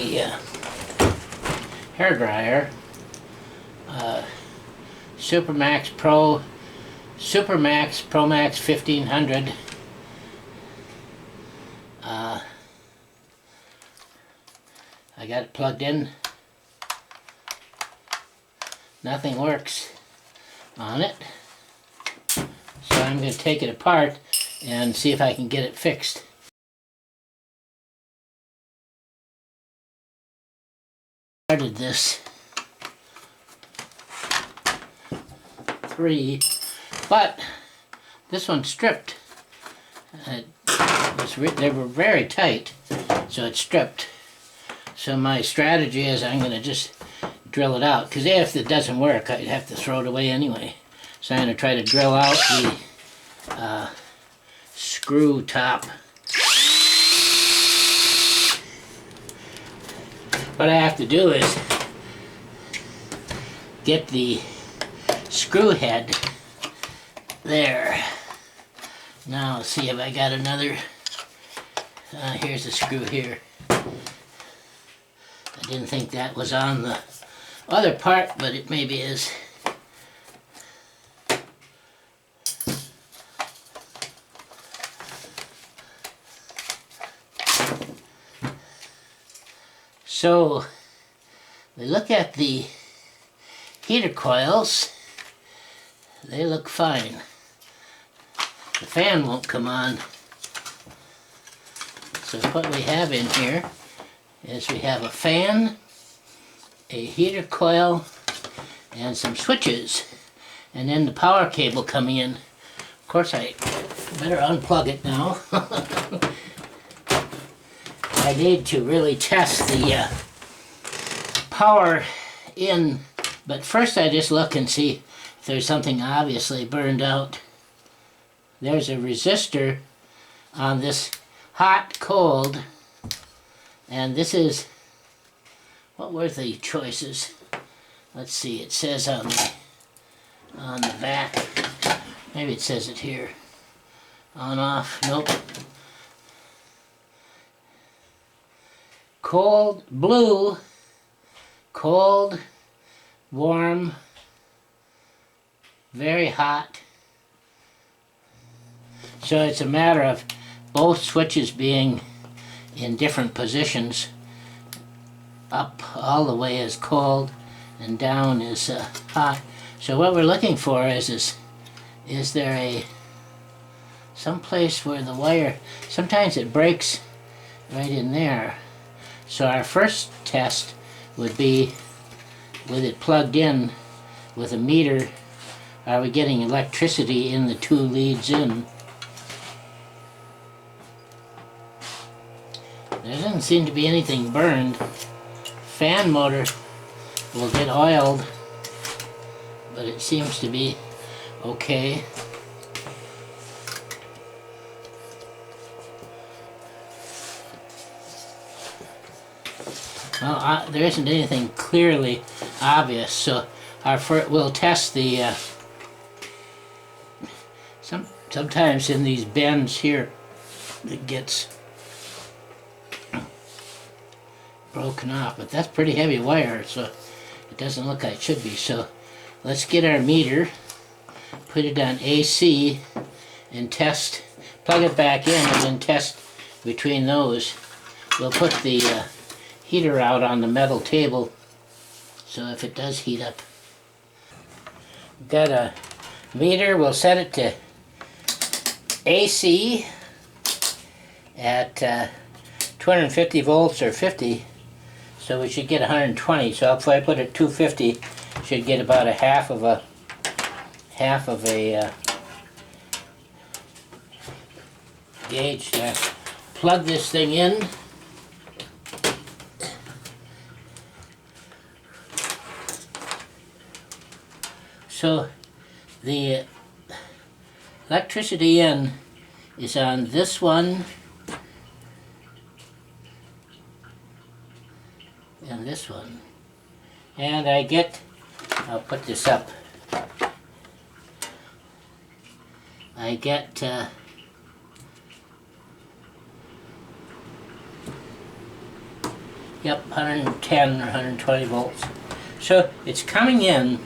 the hair dryer, Supermax Pro Max 1500. I got it plugged in. Nothing works on it. So I'm going to take it apart and see if I can get it fixed. Started this 3, but this one's stripped. They were very tight, so it's stripped. So my strategy is I'm going to just drill it out, because if it doesn't work, I'd have to throw it away anyway. So I'm going to try to drill out the screw top. What I have to do is get the screw head there. Now let's see if I got another. Here's the screw here. I didn't think that was on the other part, but it maybe is. So we look at the heater coils. They look fine. The fan won't come on. So what we have in here is we have a fan, a heater coil, and some switches, and then the power cable coming in. Of course, I better unplug it now. I need to really test the power in, but first I just look and see if there's something obviously burned out. There's a resistor on this hot, cold, and this is, what were the choices? Let's see, it says on the back, maybe it says it here, on, off, nope. Cold, blue, cold, warm, very hot. So it's a matter of both switches being in different positions. Up all the way is cold and down is hot. So what we're looking for is there some place where the wire, sometimes it breaks right in there. So our first test would be with it plugged in with a meter. Are we getting electricity in the 2 leads in? There doesn't seem to be anything burned. Fan motor will get oiled, but it seems to be okay. Well, there isn't anything clearly obvious, so we'll test the. Sometimes in these bends here, it gets broken off, but that's pretty heavy wire, so it doesn't look like it should be. So let's get our meter, put it on AC, and test. Plug it back in, and then test between those. We'll put the heater out on the metal table, so if it does heat up. We've got a meter, we'll set it to AC at 250 volts or 50, so we should get 120. So if I put it 250, should get about a half of a gauge there. Plug this thing in. So the electricity in is on this one and this one. And I'll put this up. I get Yep, 110 or 120 volts. So it's coming in,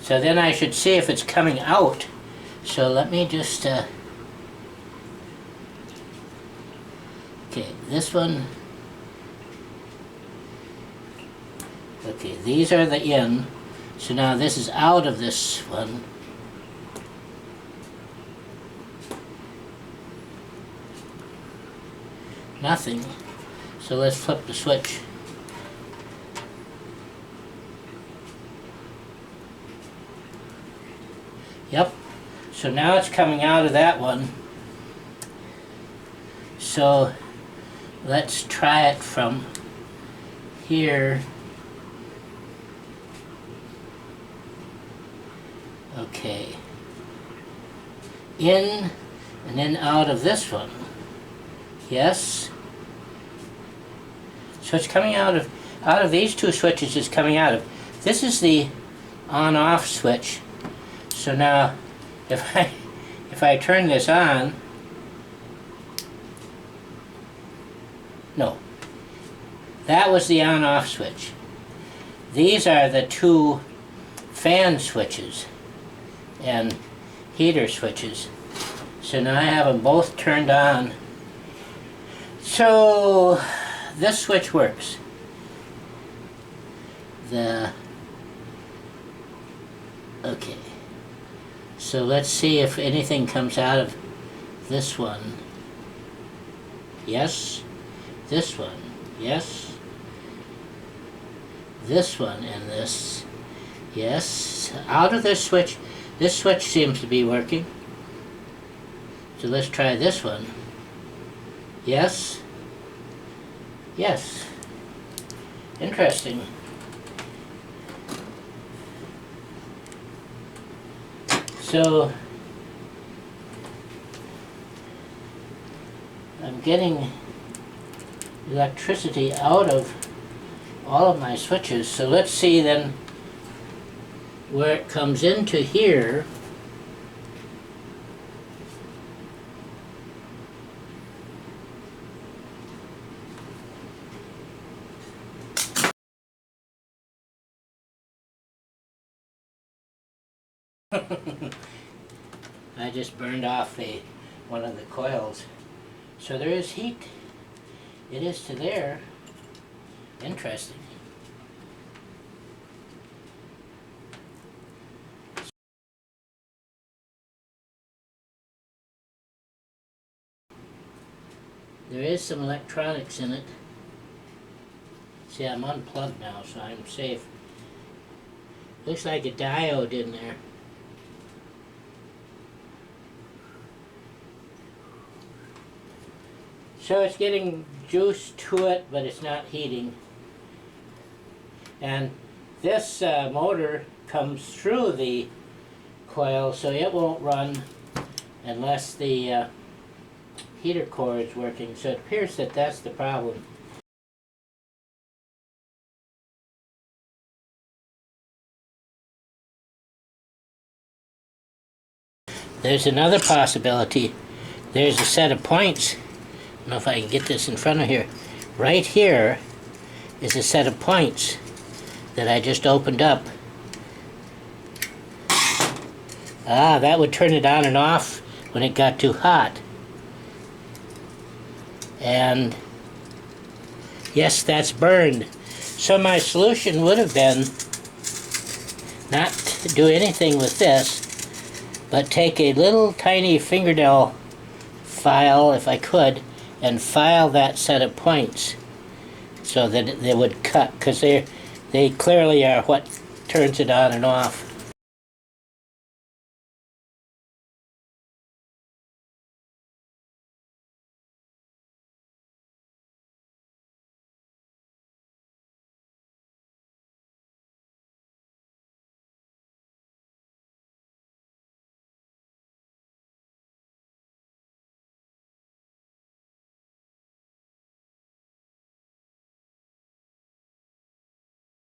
so then I should see if it's coming out. So let me just, okay, this one, okay, these are the in, so now this is out of this one. Nothing. So let's flip the switch. Yep. So now it's coming out of that one. So let's try it from here. Okay. In and then out of this one. Yes. So it's coming out of these two switches. It's coming out of. This is the on-off switch. So now, if I turn this on, no, that was the on-off switch. These are the two fan switches and heater switches. So now I have them both turned on. So this switch works. Okay. So let's see if anything comes out of this one. Yes. This one. Yes. This one and this. Yes. Out of this switch seems to be working. So let's try this one. Yes. Yes. Interesting. So I'm getting electricity out of all of my switches. So let's see then where it comes into here. I just burned off one of the coils. So there is heat. It is to there. Interesting. There is some electronics in it. See, I'm unplugged now, so I'm safe. Looks like a diode in there. So it's getting juice to it, but it's not heating. And this motor comes through the coil, so it won't run unless the heater core is working. So it appears that that's the problem. There's another possibility. There's a set of points. I don't know if I can get this in front of here. Right here is a set of points that I just opened up. Ah, that would turn it on and off when it got too hot. And yes, that's burned. So my solution would have been not to do anything with this, but take a little tiny fingernail file, if I could, and file that set of points so that they would cut, because they clearly are what turns it on and off.